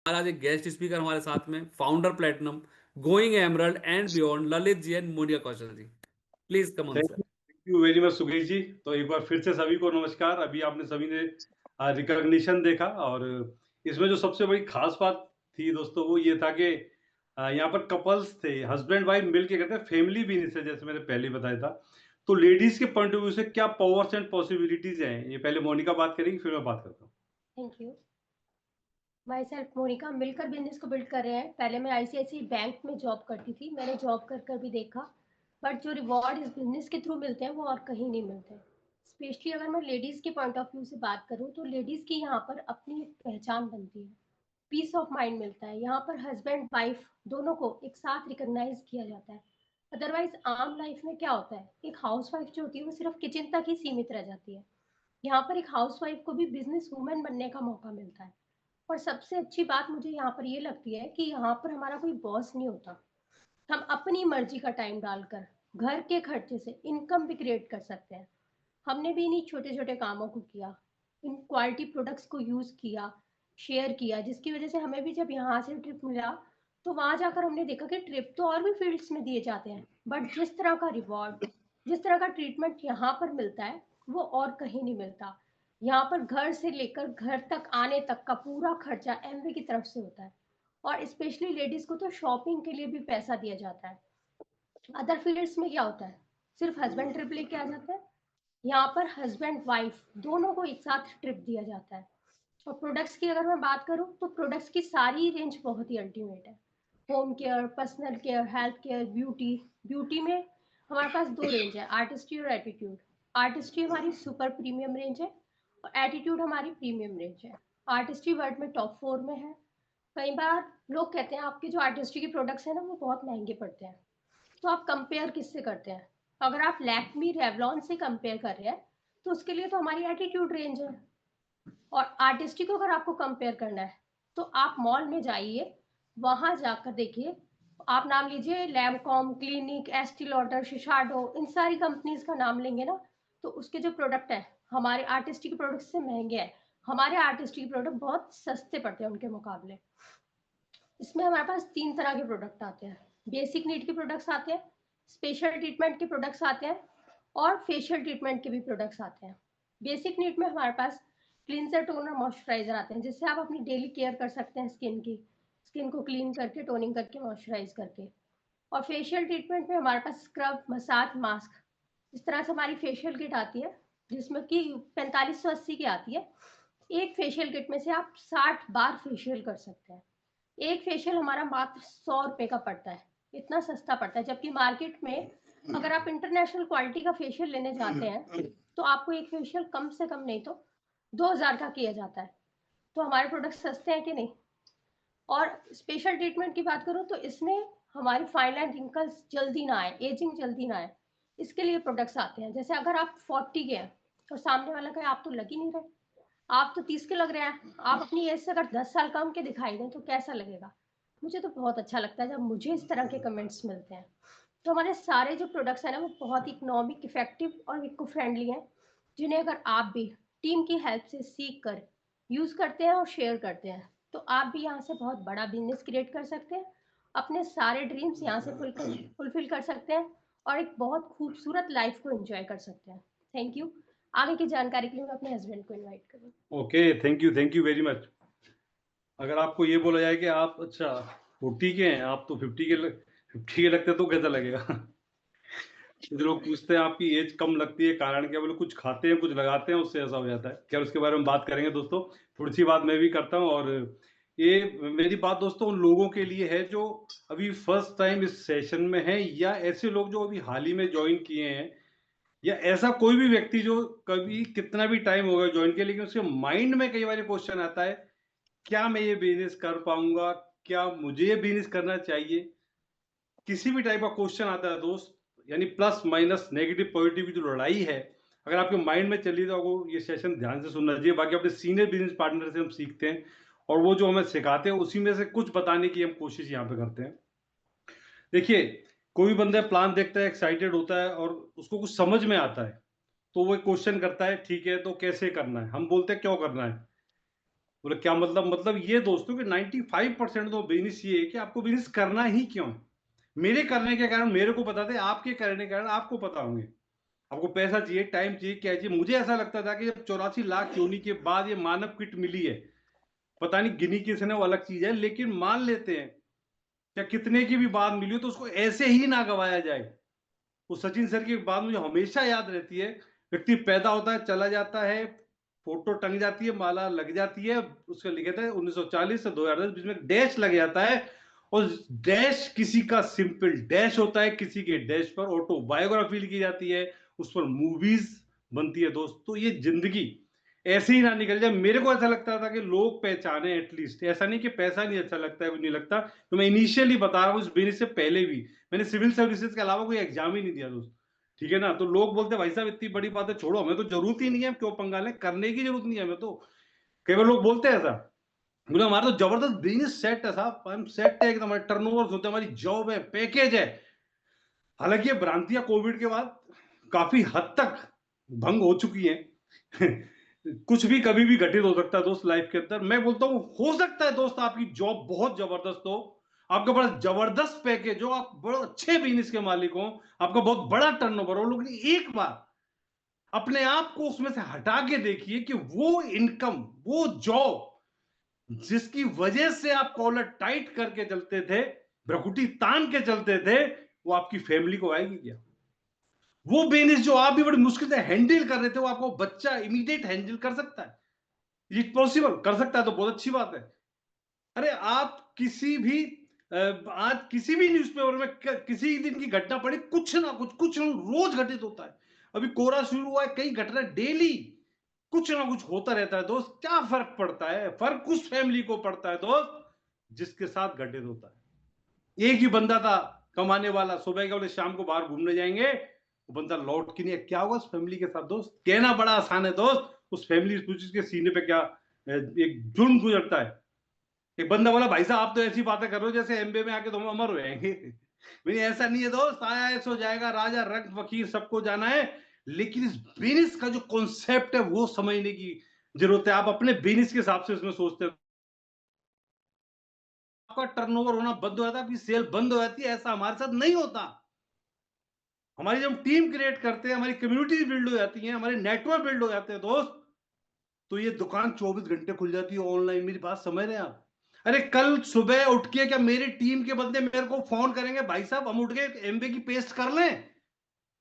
आज एक guest speaker हमारे साथ में, founder platinum, going emerald and beyond, Lalit ji and Monika Kaushal ji. Please come on sir. Thank you very much सुगेश जी। तो एक बार फिर से सभी को नमस्कार। अभी आपने सभी ने रिकॉग्निशन देखा, और इसमें जो सबसे बड़ी खास बात थी दोस्तों, वो ये था कि यहाँ पर कपल्स थे, हस्बैंड वाइफ मिल के करते हैं, फैमिली भी नहीं थे, जैसे मैंने पहले बताया था। तो लेडीज के पॉइंट ऑफ व्यू से क्या पावर्स एंड पॉसिबिलिटीज हैं, ये पहले मोनिका बात करेंगी, फिर मैं बात करता हूँ। Thank you. My self Monika, मिलकर बिजनेस को बिल्ड कर रहे हैं। पहले मैं आईसीआईसीआई बैंक में जॉब करती थी, मैंने जॉब कर कर भी देखा, बट जो रिवॉर्ड इस बिजनेस के थ्रू मिलते हैं वो और कहीं नहीं मिलते। स्पेशली अगर मैं लेडीज़ के पॉइंट ऑफ व्यू से बात करूँ तो लेडीज़ की यहाँ पर अपनी एक पहचान बनती है, पीस ऑफ माइंड मिलता है। यहाँ पर हस्बैंड वाइफ दोनों को एक साथ रिकॉग्नाइज किया जाता है। अदरवाइज आम लाइफ में क्या होता है, एक हाउस वाइफ जो होती है वो सिर्फ किचन तक ही सीमित रह जाती है। यहाँ पर एक हाउस वाइफ को भी बिजनेस वूमेन बनने का मौका मिलता है। और सबसे अच्छी बात मुझे यहाँ पर ये लगती है कि यहाँ पर हमारा कोई बॉस नहीं होता। हम अपनी मर्जी का टाइम डालकर घर के खर्चे से इनकम भी क्रिएट कर सकते हैं। हमने भी इन्हीं छोटे छोटे कामों को किया, इन क्वालिटी प्रोडक्ट्स को यूज़ किया, शेयर किया, जिसकी वजह से हमें भी जब यहाँ से ट्रिप मिला तो वहाँ जाकर हमने देखा कि ट्रिप तो और भी फील्ड्स में दिए जाते हैं, बट जिस तरह का रिवॉर्ड, जिस तरह का ट्रीटमेंट यहाँ पर मिलता है वो और कहीं नहीं मिलता। यहाँ पर घर से लेकर घर तक आने तक का पूरा खर्चा एमवे की तरफ से होता है। और स्पेशली लेडीज़ को तो शॉपिंग के लिए भी पैसा दिया जाता है। अदर फील्ड्स में क्या होता है, सिर्फ हस्बैंड ट्रिप लेके आ जाते हैं। यहाँ पर हस्बैंड वाइफ दोनों को एक साथ ट्रिप दिया जाता है। और प्रोडक्ट्स की अगर मैं बात करूँ तो प्रोडक्ट्स की सारी रेंज बहुत ही अल्टीमेट है। Home care, personal care, health care, beauty. Beauty में हमारे पास दो रेंज है, आर्टिस्ट्री और एटीट्यूड। आर्टिस्ट्री हमारी सुपर प्रीमियम रेंज है और एटीट्यूड हमारी प्रीमियम रेंज है। आर्टिस्ट्री वर्ल्ड में टॉप 4 में है। कई बार लोग कहते हैं आपके जो आर्टिस्ट्री के प्रोडक्ट्स हैं ना वो बहुत महंगे पड़ते हैं, तो आप कंपेयर किससे करते हैं? अगर आप लैक्मी रेवलॉन से कंपेयर कर रहे हैं तो उसके लिए तो हमारी एटीट्यूड रेंज है। और आर्टिस्टिक को अगर आपको कंपेयर करना है तो आप मॉल में जाइए, वहां जाकर देखिए, आप नाम लीजिए लैमकॉम, क्लिनिक, एस्टी लॉडर, शिशाडो, इन सारी कंपनीज का नाम लेंगे ना तो उसके जो प्रोडक्ट है हमारे आर्टिस्टिक प्रोडक्ट से महंगे हैं। हमारे आर्टिस्टिक प्रोडक्ट बहुत सस्ते पड़ते हैं उनके मुकाबले। इसमें हमारे पास 3 तरह के प्रोडक्ट आते हैं। बेसिक नीड के प्रोडक्ट्स आते हैं, स्पेशल ट्रीटमेंट के प्रोडक्ट्स आते हैं और फेशियल ट्रीटमेंट के भी प्रोडक्ट्स आते हैं। बेसिक नीड में हमारे पास क्लींसर, टोनर, मॉइस्चराइजर आते हैं, जिससे आप अपनी डेली केयर कर सकते हैं स्किन को क्लीन करके, टोनिंग करके, मॉइस्चराइज करके। और फेशियल ट्रीटमेंट में हमारे पास स्क्रब, मसाज, मास्क, इस तरह से हमारी फेशियल किट आती है, जिसमें कि 4580 की आती है। एक फेशियल किट में से आप 60 बार फेशियल कर सकते हैं। एक फेशियल हमारा मात्र 100 रुपए का पड़ता है, इतना सस्ता पड़ता है। जबकि मार्केट में अगर आप इंटरनेशनल क्वालिटी का फेशियल लेने जाते हैं तो आपको एक फेशियल कम से कम नहीं तो 2000 का किया जाता है। तो हमारे प्रोडक्ट सस्ते हैं कि नहीं? और स्पेशल ट्रीटमेंट की बात करूँ तो इसमें हमारी फाइन लाइन रिंकल्स जल्दी ना आए, एजिंग जल्दी ना आए, इसके लिए प्रोडक्ट्स आते हैं। जैसे अगर आप 40 के हैं और सामने वाला कहे आप तो लग ही नहीं रहे, आप तो 30 के लग रहे हैं, आप अपनी एज से अगर 10 साल कम के दिखाई दें तो कैसा लगेगा? मुझे तो बहुत अच्छा लगता है जब मुझे इस तरह के कमेंट्स मिलते हैं। तो हमारे सारे जो प्रोडक्ट्स हैं ना वो बहुत इकोनॉमिक, इफेक्टिव और इको फ्रेंडली हैं, जिन्हें अगर आप भी टीम की हेल्प से सीख कर यूज़ करते हैं और शेयर करते हैं तो आप भी यहाँ से बहुत बड़ा बिजनेस क्रिएट कर सकते हैं, अपने सारे ड्रीम्स यहाँ से फुलफिल कर सकते हैं और एक बहुत खूबसूरत लाइफ को एंजॉय कर सकते हैं। Thank you. आगे की जानकारी के लिए मैं अपने हस्बैंड को इनवाइट करूँ। Okay, thank you very much. अगर आपको ये बोला जाए कि आप अच्छा 40 के हैं, आप तो 50 के लगते तो कैसा लगेगा? कुछ लोग पूछते हैं आपकी एज कम लगती है, कारण क्या? बोले कुछ खाते हैं, कुछ लगाते हैं, उससे ऐसा हो जाता है। खैर, उसके बारे में बात करेंगे दोस्तों। थोड़ी सी बात मैं भी करता हूँ, और ये मेरी बात दोस्तों उन लोगों के लिए है जो अभी फर्स्ट टाइम इस सेशन में है, या ऐसे लोग जो अभी हाल ही में ज्वाइन किए हैं, या ऐसा कोई भी व्यक्ति जो कभी कितना भी टाइम हो गया ज्वाइन किया, लेकिन उसके माइंड में कई बार क्वेश्चन आता है, क्या मैं ये बिजनेस कर पाऊंगा? क्या मुझे ये बिजनेस करना चाहिए? किसी भी टाइप का क्वेश्चन आता है दोस्त, यानी प्लस माइनस नेगेटिव पॉजिटिव की जो लड़ाई है, अगर आपके माइंड में चल रही है तो आपको ये सेशन ध्यान से सुनना चाहिए। बाकी अपने सीनियर बिजनेस पार्टनर से हम सीखते हैं, और वो जो हमें सिखाते हैं उसी में से कुछ बताने की हम कोशिश यहाँ पे करते हैं। देखिए, कोई बंदा प्लान देखता है, एक्साइटेड होता है, और उसको कुछ समझ में आता है, तो वो क्वेश्चन करता है, ठीक है तो कैसे करना है? हम बोलते हैं क्यों करना है? बोले क्या मतलब ये दोस्तों कि 95% तो बिजनेस ये है कि आपको बिजनेस करना ही क्यों है। मेरे करने के कारण मेरे को पता थे, आपके करने के कारण आपको पता होंगे। आपको पैसा चाहिए, टाइम चाहिए, क्या चाहिए। मुझे ऐसा लगता था कि जब 84 लाख योनि के बाद ये मानव किट मिली है, पता नहीं गिनी किसने, वो अलग चीज है, लेकिन मान लेते हैं या कितने की भी बात मिली हो तो उसको ऐसे ही ना गवाया जाए। वो सचिन सर की एक बात मुझे हमेशा याद रहती है। व्यक्ति पैदा होता है, चला जाता है, फोटो टंग जाती है, माला लग जाती है, उसका लिखे थे 1940 से 2010 बीच में डैश लग जाता है, और डैश किसी का सिंपल डैश होता है, किसी के डैश पर ऑटोबायोग्राफी लिखी जाती है, उस पर मूवीज बनती है दोस्त। तो ये जिंदगी ऐसे ही ना निकल जाए। मेरे को ऐसा लगता था कि लोग पहचाने एटलीस्ट, ऐसा नहीं कि पैसा नहीं अच्छा लगता है, कुछ नहीं लगता। तो मैं इनिशियली बता रहा हूँ, इस बिजनेस से पहले भी मैंने सिविल सर्विसेज के अलावा कोई एग्जाम ही नहीं दिया दोस्त, ठीक है ना। तो लोग बोलते भाई साहब इतनी बड़ी बात है छोड़ो, हमें तो जरूरत ही नहीं है, क्यों पंगा लें, करने की जरूरत नहीं है हमें तो। केवल लोग बोलते हैं ऐसा, बोले हमारा तो जबरदस्त बिजनेस सेट है साहब, हम सेट है एकदम, हमारे टर्नओवर होते हैं, हमारी जॉब है, पैकेज है। हालांकि ये भ्रांतियां कोविड के बाद काफी हद तक भंग हो चुकी हैं। कुछ भी कभी भी घटित हो सकता है दोस्त लाइफ के अंदर। मैं बोलता हूं हो सकता है दोस्त आपकी जॉब बहुत जबरदस्त हो, आपका बड़ा जबरदस्त पैकेज हो, आप बड़े अच्छे बिजनेस के मालिक हो, आपका बहुत बड़ा टर्नओवर हो, लेकिन एक बार अपने आप को उसमें से हटा के देखिए कि वो इनकम, वो जॉब जिसकी वजह से आप कॉलर टाइट करके चलते थे, भ्रकुटी तान के चलते थे, वो आपकी फैमिली को आएगी क्या? वो बिजनेस जो आप भी बड़ी मुश्किल से हैंडल कर रहे थे, वो आपको बच्चा इमीडिएट हैंडल कर सकता है। ये पॉसिबल कर सकता है तो बहुत अच्छी बात है। अरे आप किसी भी आज किसी भी न्यूज़पेपर में किसी दिन की घटना पड़ी, कुछ ना कुछ रोज घटित होता है। अभी कोरा शुरू हुआ है, कई घटना डेली कुछ ना कुछ होता रहता है दोस्त। क्या फर्क पड़ता है? फर्क उस फैमिली को पड़ता है दोस्त जिसके साथ घटित होता है। एक ही बंदा था कमाने वाला, सुबह के बोले शाम को बाहर घूमने जाएंगे, वो बंदा लौट के नहीं, क्या होगा उस फैमिली के साथ दोस्त? कहना बड़ा आसान है दोस्त, उस फैमिली के सीने पे क्या एक जुर्म गुजरता है। एक बंदा बोला भाई साहब आप तो ऐसी बातें कर रहे हो जैसे एमबीए में आके तुम अमर हो जाएंगे। मैंने ऐसा नहीं है दोस्त, आया है सो जाएगा, राजा रंग फकीर सबको जाना है, लेकिन इस बिजनेस का जो कॉन्सेप्ट है वो समझने की जरूरत है। आप अपने बिजनेस के हिसाब से इसमें सोचते हो, आपका टर्नओवर होना बंद हो जाता है, आपकी सेल बंद हो जाती है, ऐसा हमारे साथ नहीं होता। हमारी जब टीम क्रिएट करते हैं, हमारी कम्युनिटी बिल्ड हो जाती है, हमारे नेटवर्क बिल्ड हो जाते हैं दोस्त, तो ये दुकान 24 घंटे खुल जाती है ऑनलाइन। मेरी बात समझ रहे हैं आप? अरे कल सुबह उठ के क्या मेरी टीम के बंदे मेरे को फोन करेंगे, भाई साहब हम उठ के एमबी की पेस्ट कर लें?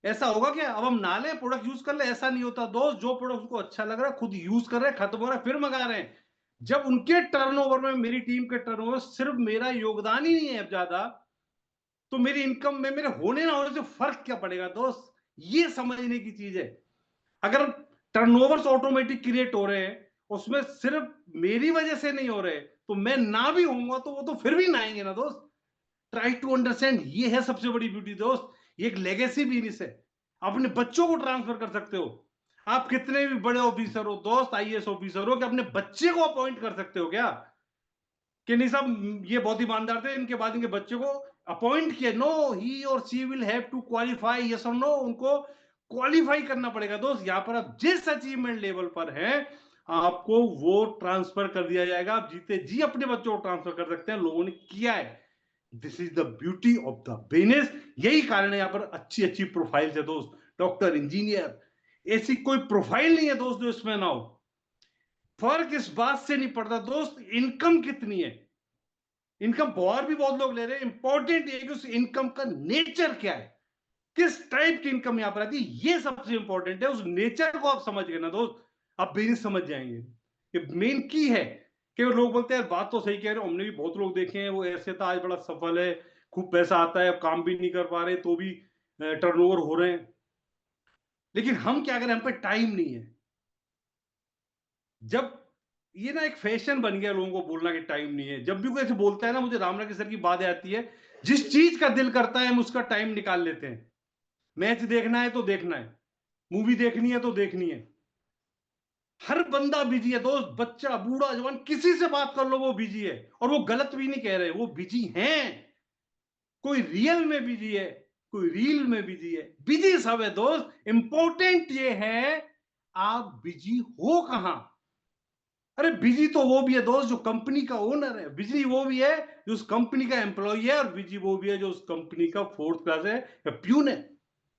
ऐसा होगा क्या? अब हम ना लें, प्रोडक्ट यूज कर ले? ऐसा नहीं होता दोस्त। जो प्रोडक्ट उनको अच्छा लग रहा है खुद यूज कर रहे हैं, खत्म हो रहा है, फिर मंगा रहे हैं। जब उनके टर्नओवर में मेरी टीम के टर्नओवर सिर्फ मेरा योगदान ही नहीं है ज्यादा, तो मेरी इनकम में मेरे होने ना होने से फर्क क्या पड़ेगा दोस्त? ये समझने की चीज है। अगर टर्नओवर्स ऑटोमेटिक क्रिएट हो रहे हैं, उसमें सिर्फ मेरी वजह से नहीं हो रहे, तो मैं ना भी होऊंगा तो वो तो फिर भी ना आएंगे ना दोस्त। ट्राई टू अंडरस्टैंड, ये है सबसे बड़ी ब्यूटी दोस्त। ये एक लेगेसी बिजनेस है, अपने बच्चों को ट्रांसफर कर सकते हो। आप कितने भी बड़े ऑफिसर हो दोस्त, आईएएस ऑफिसर हो, कि अपने बच्चे को अपॉइंट कर सकते हो क्या? कि नहीं साहब ये बहुत ईमानदार थे, इनके बाद इनके बच्चे को अपॉइंट किया? नो, ही और she will have to qualify, yes और नो, उनको क्वालिफाई करना पड़ेगा दोस्त। यहां पर आप जिस अचीवमेंट लेवल पर हैं, आपको वो ट्रांसफर कर दिया जाएगा। आप जीते जी अपने बच्चों को ट्रांसफर कर सकते हैं, लोगों ने किया है। This is the beauty of the business. यही कारण है यहां पर अच्छी अच्छी प्रोफाइल है दोस्त, डॉक्टर, इंजीनियर, ऐसी कोई प्रोफाइल नहीं है दोस्त जो इसमें ना हो। फर्क इस बात से नहीं पड़ता दोस्त इनकम कितनी है। इनकम और भी बहुत लोग ले रहे हैं, इंपॉर्टेंट ये कि उस इनकम का नेचर क्या है, किस टाइप की इनकम यहां पर आती है, ये सबसे इंपॉर्टेंट है। उस नेचर को आप समझ गए ना दोस्त, आप बिजनेस समझ जाएंगे। ये मेन की है। कि लोग बोलते हैं बात तो सही कह रहे हो, हमने भी बहुत लोग देखे हैं, वो ऐसे था आज बड़ा सफल है, खूब पैसा आता है, काम भी नहीं कर पा रहे तो भी टर्नओवर हो रहे हैं। लेकिन हम क्या करें, हम पे टाइम नहीं है। जब ये ना एक फैशन बन गया लोगों को बोलना कि टाइम नहीं है, जब भी कोई ऐसे बोलता है ना, मुझे रामराज सर की बात आती है, जिस चीज का दिल करता है हम उसका टाइम निकाल लेते हैं। मैच देखना है तो देखना है, मूवी देखनी है तो देखनी है। हर बंदा बिजी है दोस्त, बच्चा, बूढ़ा, जवान, किसी से बात कर लो वो बिजी है। और वो गलत भी नहीं कह रहे, वो बिजी हैं। कोई रियल में बिजी है, कोई रील में बिजी है, बिजी सब है दोस्त। इंपॉर्टेंट ये है आप बिजी हो कहां। अरे बिजी तो वो भी है दोस्त जो कंपनी का ओनर है, बिजी वो भी है जो उस कंपनी का एम्प्लॉय है, और बिजी वो भी है जो उस कंपनी का 4th क्लास है या प्यून है।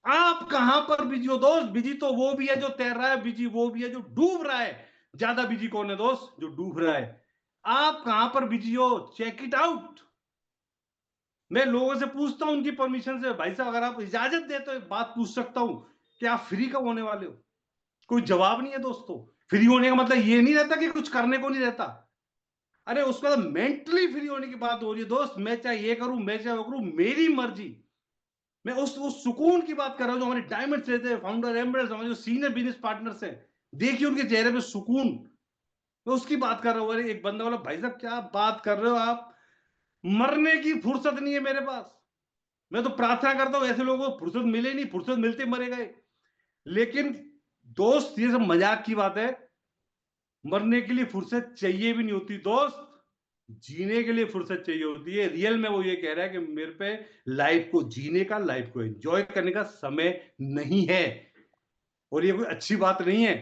आप कहां पर बिजी हो दोस्त? बिजी तो वो भी है जो तैर रहा है, बिजी वो भी है जो डूब रहा है। ज्यादा बिजी कौन है दोस्त? जो डूब रहा है। आप कहां पर बिजी हो? Check it out. मैं लोगों से पूछता हूं उनकी परमिशन से, भाई साहब अगर आप इजाजत दे तो एक बात पूछ सकता हूं कि आप फ्री कब होने वाले हो? कोई जवाब नहीं है दोस्तों। फ्री होने का मतलब ये नहीं रहता कि कुछ करने को नहीं रहता। अरे उसका तो मेंटली फ्री होने की बात हो रही है दोस्त। मैं चाहे ये करूं, मैं चाहे वो करूं, मेरी मर्जी। मैं उस सुकून की बात कर रहा हूं जो हमारे डायमंड्स रहते हैं, फाउंडर एम्बेड्स, हमारे जो सीनियर बिजनेस पार्टनर्स हैं, देखिए उनके चेहरे पे सुकून। मैं उसकी बात कर रहा हूं। अरे एक बंदा बोला, भाई साहब क्या बात कर रहे हो आप, मरने की फुर्सत नहीं है मेरे पास। मैं तो प्रार्थना करता हूं ऐसे लोगों को फुर्सत मिले नहीं, फुर्सत मिलते मरे गए। लेकिन दोस्त ये सब मजाक की बात है। मरने के लिए फुर्सत चाहिए भी नहीं होती दोस्त, जीने के लिए फुर्सत चाहिए होती है। रियल में वो ये कह रहा है कि मेरे पे लाइफ को जीने का, लाइफ को एंजॉय करने का समय नहीं है। और ये कोई अच्छी बात नहीं है।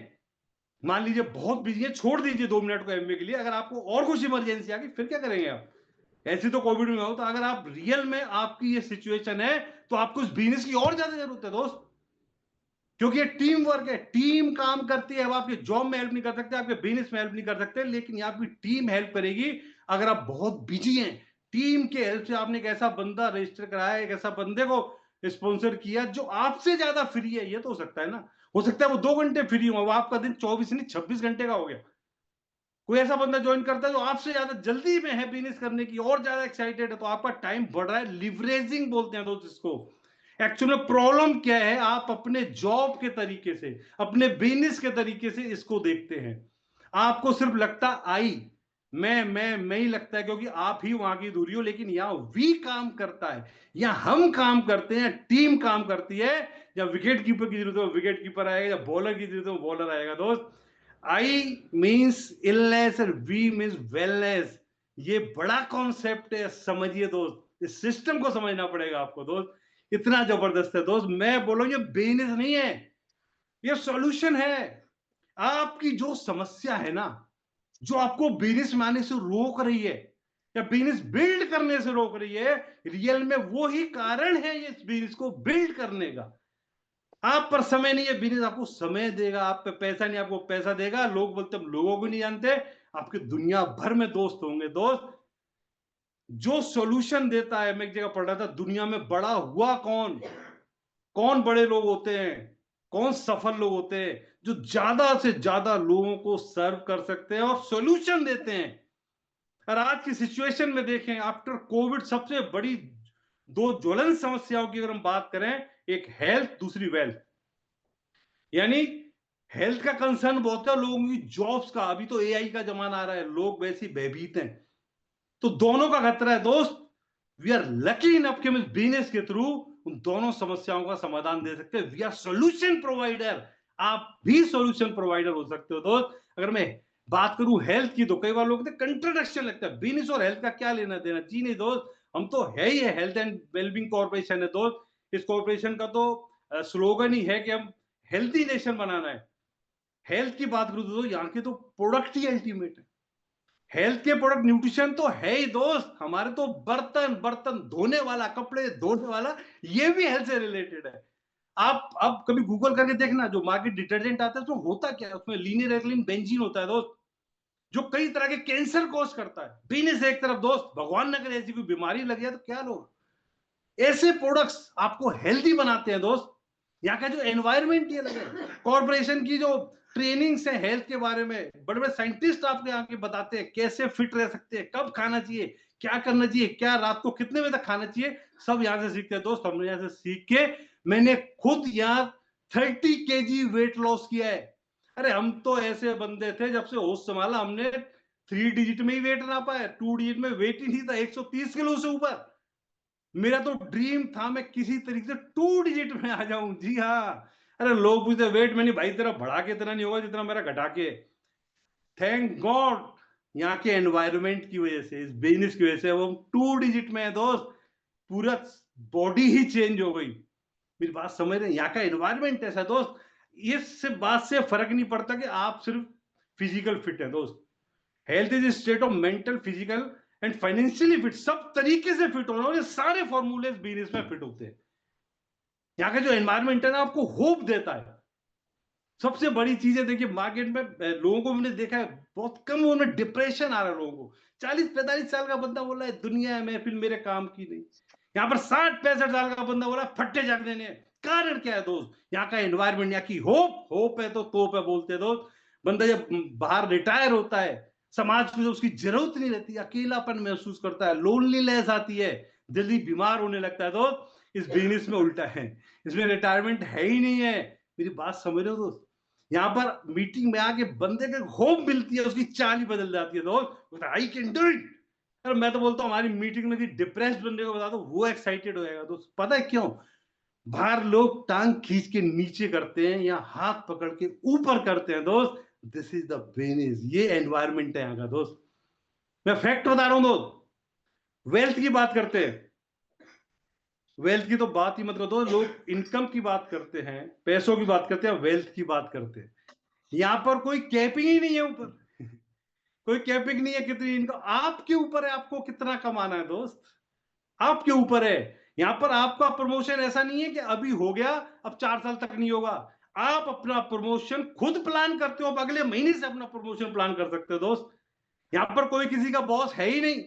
मान लीजिए बहुत बिजी है, छोड़ दीजिए 2 मिनट को एमबीए के लिए। अगर आपको और कुछ इमरजेंसी आ गई फिर क्या करेंगे आप? ऐसे तो कोविड में हो, तो अगर आप रियल में आपकी ये सिचुएशन है तो आपको इस बिजनेस की और ज्यादा जरूरत है दोस्त। क्योंकि ये टीम वर्क है, टीम काम करती है। अब आपके जॉब में हेल्प नहीं कर सकते, आपके बिजनेस में हेल्प नहीं कर सकते, लेकिन यहाँ आपकी टीम हेल्प करेगी। अगर आप बहुत बिजी हैं, टीम के हेल्प से आपने एक ऐसा बंदा रजिस्टर कराया, एक ऐसा बंदे को स्पॉन्सर किया जो आपसे ज्यादा फ्री है। ये तो हो सकता है ना, हो सकता है वो 2 घंटे फ्री हो, आपका दिन 24 नहीं 26 घंटे का हो गया। कोई ऐसा बंदा ज्वाइन करता है जो आपसे ज्यादा जल्दी में है बिजनेस करने की, और ज्यादा एक्साइटेड है, तो आपका टाइम बढ़ रहा है। लिवरेजिंग बोलते हैं दोस्त इसको। एक्चुअली प्रॉब्लम क्या है, आप अपने जॉब के तरीके से, अपने बिजनेस के तरीके से इसको देखते हैं। आपको सिर्फ लगता आई, मैं ही लगता है, क्योंकि आप ही वहां की दूरी हो। लेकिन यहाँ वी काम करता है, यहाँ हम काम करते हैं, टीम काम करती है। जब विकेट कीपर की जरूरत हो विकेट कीपर आएगा, जब बॉलर की जरूरत हो बॉलर आएगा दोस्त। आई मीन्स इलनेस और वी मीन्स वेलनेस। ये बड़ा कॉन्सेप्ट है, समझिए दोस्त। इस सिस्टम को समझना पड़ेगा आपको दोस्त। इतना जबरदस्त है दोस्त। मैं बोलूं ये बिजनेस नहीं है, ये सॉल्यूशन है। आपकी जो समस्या है ना, जो आपको बिजनेस में आने से रोक रही है या बिजनेस बिल्ड करने से रोक रही है, रियल में वो ही कारण है ये बिजनेस को बिल्ड करने का। आप पर समय नहीं है, बिजनेस आपको समय देगा। आप पे पैसा नहीं, आपको पैसा देगा। लोग बोलते हम लोगों को नहीं जानते, आपके दुनिया भर में दोस्त होंगे दोस्त। जो सॉल्यूशन देता है, मैं एक जगह पढ़ रहा था, दुनिया में बड़ा हुआ कौन, कौन बड़े लोग होते हैं, कौन सफल लोग होते हैं, जो ज्यादा से ज्यादा लोगों को सर्व कर सकते हैं और सॉल्यूशन देते हैं। और आज की सिचुएशन में देखें, आफ्टर कोविड सबसे बड़ी 2 ज्वलन समस्याओं की अगर हम बात करें, एक हेल्थ, दूसरी वेल्थ। यानी हेल्थ का कंसर्न बहुत है, लोगों की जॉब्स का। अभी तो एआई का जमाना आ रहा है, लोग वैसे ही भयभीत हैं, तो दोनों का खतरा है दोस्त। वी आर लकी इनफ कि हम इस बिजनेस के थ्रू उन दोनों समस्याओं का समाधान दे सकते हैं। We are solution provider. आप भी सॉल्यूशन प्रोवाइडर हो सकते हो दोस्त। अगर मैं बात करूं हेल्थ की, तो कई बार लोग कंट्रोडक्शन लगता है, बिजनेस और हेल्थ का क्या लेना देना। जी नहीं दोस्त, हम तो है ही है, हेल्थ एंड वेलबींग कॉर्पोरेशन है दोस्त। इस कॉर्पोरेशन का तो स्लोगन ही है कि हम हेल्थी नेशन बनाना है। हेल्थ की बात करूं तो यहाँ के तो प्रोडक्ट ही अल्टीमेट है। हेल्थ के प्रोडक्ट, न्यूट्रिशन तो है ही दोस्त। हमारे तो बर्तन बर्तन धोने वाला, कपड़े धोने वाला, ये भी हेल्थ से रिलेटेड है। आप अब कभी गूगल करके देखना, जो मार्केट डिटर्जेंट आता है उसमें होता क्या है, उसमें लीनियर एथिलीन बेंजीन होता है दोस्त, जो कई तरह के कैंसर कॉज करता है। बिजनेस एक तरफ दोस्त, भगवान न करे ऐसी कोई बीमारी लग जाए तो क्या लोग, ऐसे प्रोडक्ट्स आपको हेल्दी बनाते हैं दोस्त। यहाँ का जो एनवायरमेंट ये लगे, कॉर्पोरेशन की जो ट्रेनिंग्स है हेल्थ के बारे में, बड़े बड़े साइंटिस्ट आपको यहाँ के बताते हैं कैसे फिट रह सकते हैं, कब खाना चाहिए, क्या करना चाहिए, क्या रात को कितने बजे तक खाना चाहिए, सब यहाँ से सीखते हैं दोस्त। हमने यहाँ से सीख के, मैंने खुद यहाँ 30 kg वेट लॉस किया है। अरे हम तो ऐसे बंदे थे, जब से होश संभाला हमने 3 डिजिट में ही वेट ना पाया, 2 डिजिट में वेट ही नहीं था, 130 किलो से ऊपर। मेरा तो ड्रीम था मैं किसी तरीके से 2 डिजिट में आ जाऊं। जी हाँ। अरे लोग पूछते वेट में, नहीं भाई तेरा बढ़ा के इतना नहीं होगा जितना मेरा घटा के। थैंक गॉड यहाँ के एनवायरनमेंट की वजह से, इस बिजनेस की वजह से वो 2 डिजिट में है दोस्त। पूरा बॉडी ही चेंज हो गई। मेरी बात समझ रहे हैं? यहाँ का एनवायरनमेंट ऐसा दोस्त, इस बात से फर्क नहीं पड़ता कि आप सिर्फ फिजिकल फिट है दोस्त। Health is state of mental, physical and financially fit, सब तरीके से फिट होना, और ये सारे फॉर्मूले बिजनेस में फिट होते हैं। यहाँ का जो एनवायरमेंट है ना, आपको होप देता है। सबसे बड़ी चीज है, देखिए मार्केट में लोगों को मैंने देखा है बहुत कम उनमें डिप्रेशन आ रहा है लोगों को। 40-45 साल का बंदा बोल रहा है दुनिया है महफिल मेरे काम की नहीं। यहाँ पर 60-65 साल का बंदा बोला फट्टे जग देने। कारण क्या है दोस्त? यहाँ का एनवायरमेंट, यहाँ की होप है तो तोप है बोलते हैं दोस्त। बंदा जब बाहर रिटायर होता है, समाज में उसकी जरूरत नहीं रहती, अकेलापन महसूस करता है, लोनलीनेस आती है, जल्दी बीमार होने लगता है दोस्त। इस बिजनेस में उल्टा है, इसमें रिटायरमेंट है ही नहीं है। मेरी बात समझ रहे हो दोस्त? यहाँ पर मीटिंग में आके बंदे के होप मिलती है, उसकी चाल ही बदल जाती है दोस्त। I can do it. अरे मैं तो बोलता हूँ हमारी मीटिंग में डिप्रेस्ड बंदे को बता दो, वो एक्साइटेड हो जाएगा दोस्त। पता है क्यों? बाहर लोग टांग खींच के नीचे करते हैं, या हाथ पकड़ के ऊपर करते हैं दोस्त। दिस इज द बिजनेस, ये एनवायरमेंट है यहाँ का दोस्त। मैं फैक्ट बता रहा हूँ दोस्त। वेल्थ की बात करते हैं, वेल्थ की तो बात ही मतलब दो। लोग इनकम की बात करते हैं, पैसों की बात करते हैं, वेल्थ की बात करते हैं। यहां पर कोई कैपिंग ही नहीं है ऊपर। कोई कैपिंग नहीं है कितनी इनकम, आपके ऊपर है आपको कितना कमाना है दोस्त, आपके ऊपर है। यहां पर आपका प्रमोशन ऐसा नहीं है कि अभी हो गया अब 4 साल तक नहीं होगा। आप अपना प्रमोशन खुद प्लान करते हो, अगले महीने से अपना प्रमोशन प्लान कर सकते हो दोस्त। यहां पर कोई किसी का बॉस है ही नहीं,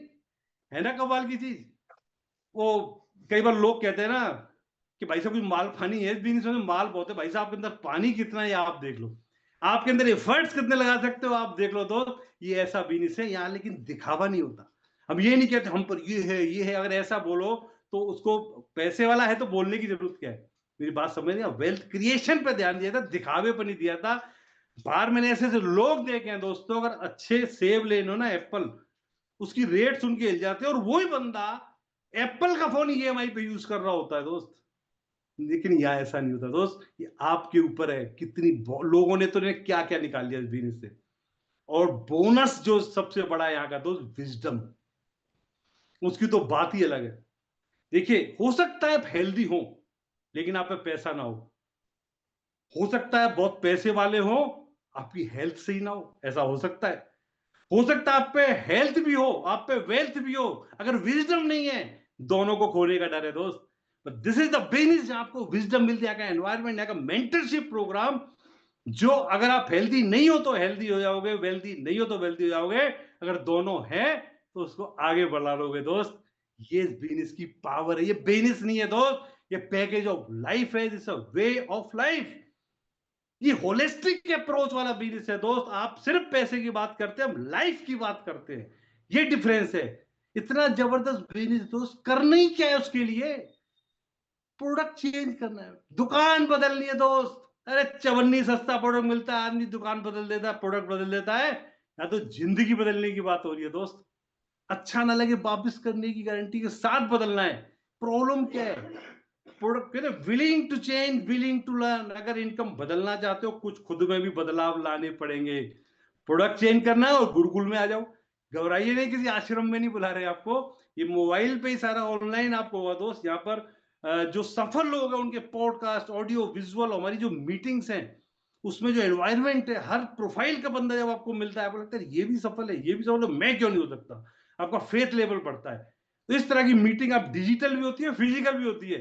है ना कमाल की चीज। वो कई बार लोग कहते हैं ना कि भाई साहब कुछ माल पानी है, इस बिजनेस में माल बहुत है। भाई साहब आपके अंदर पानी कितना है आप देख लो, आपके अंदर एफर्ट्स कितने लगा सकते हो आप देख लो दोस्त। ये ऐसा बिजनेस है यहाँ, लेकिन दिखावा नहीं होता। हम ये नहीं कहते हम पर ये है ये है, अगर ऐसा बोलो तो उसको पैसे वाला है तो बोलने की जरूरत क्या है। मेरी बात समझ नहीं, वेल्थ क्रिएशन पे ध्यान दिया था, दिखावे पर नहीं दिया था। बाहर मैंने ऐसे ऐसे लोग देखे हैं दोस्तों, अगर अच्छे सेब ले लो ना एप्पल, उसकी रेट सुन के हिल जाते हैं, और वही बंदा एप्पल का फोन ईएमआई पे यूज कर रहा होता है दोस्त। लेकिन यहाँ ऐसा नहीं होता दोस्त, ये आपके ऊपर है। कितनी लोगों ने तो क्या क्या निकाल लिया इस बिजनेस से। और बोनस जो सबसे बड़ा है यहाँ का दोस्त, विजडम, उसकी तो बात ही अलग है। देखिए हो सकता है आप हेल्दी हो लेकिन आप पे पैसा ना हो सकता है बहुत पैसे वाले हो आपकी हेल्थ सही ना हो, ऐसा हो सकता है। हो सकता है आप पे हेल्थ भी हो, आप पे वेल्थ भी हो, अगर विजडम नहीं है, दोनों को खोने का डर है दोस्त। दिस इज द बिजनेस जहां आपको विजडम मिलती है, यहाँ का एनवायरमेंट, यहाँ का मेंटरशिप प्रोग्राम। जो अगर आप हेल्दी नहीं हो तो हेल्दी हो जाओगे, वेल्दी नहीं हो तो वेल्दी हो जाओगे। अगर दोनों है तो उसको आगे बढ़ा लोगे दोस्त। ये बिजनेस की पावर है। ये बिजनेस नहीं है दोस्त, ये पैकेज ऑफ लाइफ है, दिस वे ऑफ लाइफ। ये होलिस्टिक अप्रोच वाला बिजनेस है दोस्त। आप सिर्फ पैसे की बात करते हैं, हम लाइफ की बात करते हैं। ये डिफरेंस है। इतना जबरदस्त बिजनेस दोस्त, करना ही क्या है उसके लिए? प्रोडक्ट चेंज करना है, दुकान बदलनी है दोस्त। अरे चवन्नी सस्ता प्रोडक्ट मिलता है, आदमी दुकान बदल देता है, प्रोडक्ट बदल देता है। या तो जिंदगी बदलने की बात हो रही है दोस्त। अच्छा ना लगे वापिस करने की गारंटी के साथ बदलना है। प्रॉब्लम क्या है? Product willing to change, willing to learn. अगर इनकम बदलना चाहते हो, कुछ खुद में भी बदलाव लाने पड़ेंगे। प्रोडक्ट चेंज करना है और गुरुकुल में आ जाओ। घबराइए नहीं, किसी आश्रम में नहीं बुला रहे आपको। ये मोबाइल पे ही सारा ऑनलाइन आपको होगा दोस्त। यहाँ पर जो सफल लोग हैं उनके पॉडकास्ट, ऑडियो, विजुअल, हमारी जो मीटिंग्स हैं उसमें जो एनवायरनमेंट है, हर प्रोफाइल का बंदा जब आपको मिलता है, आपको लगता है ये भी सफल है, ये भी सफल है, मैं क्यों नहीं हो सकता। आपका फेथ लेवल बढ़ता है। तो इस तरह की मीटिंग आप डिजिटल भी होती है, फिजिकल भी होती है।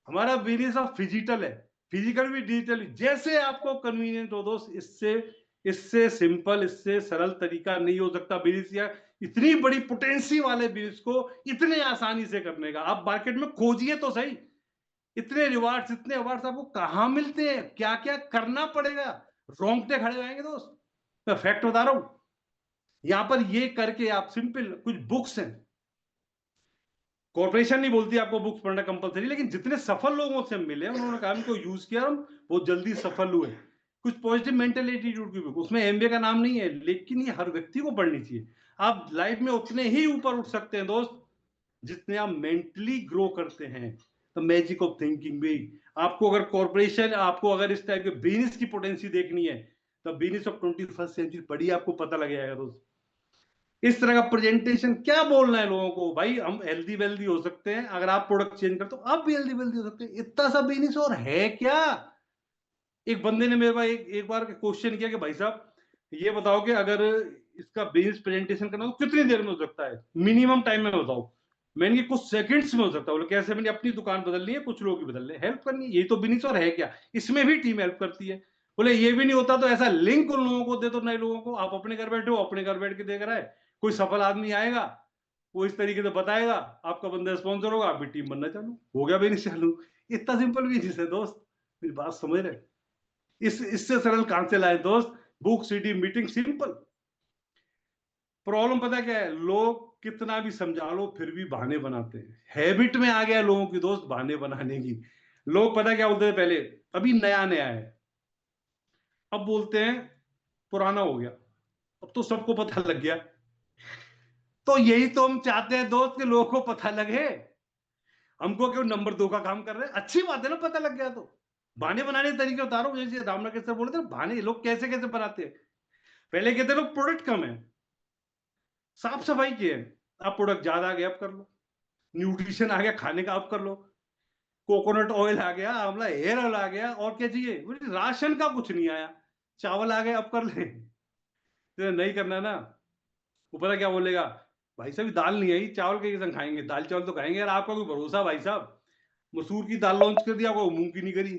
हमारा बिजनेस ऑफ फिजिकल है, फिजिकल भी डिजिटल भी, जैसे आपको कन्वीनियंट हो दोस्त। इससे सिंपल, इससे सरल तरीका नहीं हो सकता बिजनेस, या इतनी बड़ी पोटेंसी वाले बिजनेस को इतने आसानी से करने का। आप मार्केट में खोजिए तो सही, इतने रिवार्ड्स, इतने अवार्ड्स आपको कहां मिलते हैं, क्या क्या करना पड़ेगा, रोंगटे खड़े हो जाएंगे दोस्त। मैं फैक्ट बता रहा हूं। यहां पर ये करके आप सिंपल, कुछ बुक्स हैं, कॉर्पोरेशन नहीं बोलती आपको बुक्स पढ़ना कंपलसरी, लेकिन जितने सफल लोगों से मिले उन्होंने कहा इनको यूज किया, हम बहुत जल्दी सफल हुए। कुछ पॉजिटिव मेंटल एटीट्यूड की बुक, उसमें एमबीए का नाम नहीं है, लेकिन ये हर व्यक्ति को पढ़नी चाहिए। आप लाइफ में उतने ही ऊपर उठ सकते हैं दोस्त जितने आप मेंटली ग्रो करते हैं। तो मैजिक ऑफ थिंकिंग भी आपको, अगर कॉर्पोरेशन, आपको अगर इस टाइप के बिजनेस की पोटेंसी देखनी है तो बिजनेस ऑफ 21st सेंचुरी पढ़िए, आपको पता लग जाएगा दोस्त। इस तरह का प्रेजेंटेशन, क्या बोलना है लोगों को, भाई हम हेल्दी वेल्दी हो सकते हैं अगर आप प्रोडक्ट चेंज करते हो, आप भी हेल्दी वेल्दी हो सकते हैं। इतना सा बिजनेस और है क्या? एक बंदे ने मेरे पास एक बार क्वेश्चन किया कि भाई साहब ये बताओ कि अगर इसका बिजनेस प्रेजेंटेशन करना तो कितनी देर में हो सकता है? मिनिमम टाइम में बताओ। मैंने कुछ सेकंड्स में हो सकता है। बोले कैसे? मैंने अपनी दुकान बदलनी है, कुछ लोगों की बदलनी है, हेल्प करनी है। ये तो बिजनेस और है क्या? इसमें भी टीम हेल्प करती है। बोले ये भी नहीं होता तो ऐसा लिंक उन लोगों को दे दो, नए लोगों को। आप अपने घर बैठे हो, अपने घर बैठ के देख रहा है, कोई सफल आदमी आएगा, वो इस तरीके से बताएगा, आपका बंदा स्पॉन्सर होगा, आप भी टीम बनना चालू, हो गया बिजनेस चालू। इतना सिंपल बिजनेस है दोस्त। मेरी बात समझ रहे? इससे सरल कहां से लाए दोस्त? Book city meeting, simple. Problem पता क्या है? लोग कितना भी समझा लो फिर भी बहाने बनाते हैं। हैबिट में आ गया लोगों की दोस्त बहाने बनाने की। लोग पता क्या बोलते थे पहले, अभी नया नया है, अब बोलते हैं पुराना हो गया, अब तो सबको पता लग गया। तो यही तो हम चाहते हैं दोस्त कि लोगों को पता लगे। हमको क्यों नंबर 2 का काम कर रहे हैं? अच्छी बात है ना, पता लग गया तो। बहाने बनाने के तरीके बता रहा हूं, जैसे रामनगर सर बोले थे बहाने लोग कैसे कैसे बनाते हैं। पहले कहते लोग प्रोडक्ट कम है, साफ सफाई की है, अब प्रोडक्ट ज्यादा आ गया, अब कर लो। न्यूट्रिशन आ गया खाने का, अब कर लो। कोकोनट ऑयल आ गया, आंवला हेयर ऑयल आ गया, और क्या चाहिए? राशन का कुछ नहीं आया, चावल आ गए, अब कर ले। तो नहीं करना ना, वो पता क्या बोलेगा, भाई साहब दाल नहीं आई, चावल के संग खाएंगे, दाल चावल तो खाएंगे यार। आपका कोई भरोसा भाई साहब? मसूर की दाल लॉन्च कर दिया, कोई मूंग की नहीं करी।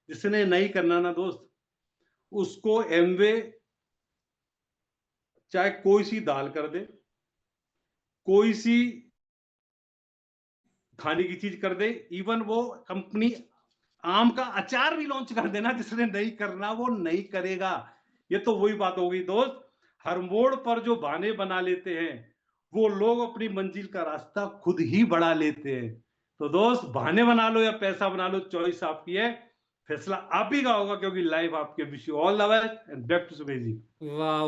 जिसने नहीं करना ना दोस्त, उसको एमवे चाहे कोई सी दाल कर दे, कोई सी खाने की चीज कर दे, इवन वो कंपनी आम का अचार भी लॉन्च कर देना, जिसने नहीं करना वो नहीं करेगा। ये तो वही बात हो गई दोस्त, हर मोड़ पर जो बहाने बना लेते हैं वो लोग अपनी मंजिल का रास्ता खुद ही बढ़ा लेते हैं। तो दोस्त बहाने बना लो या पैसा बना लो, चॉइस आपकी है, फैसला आप ही का होगा, क्योंकि लाइफ आपके। Wish you all the best and back to Sumesh ji. वाह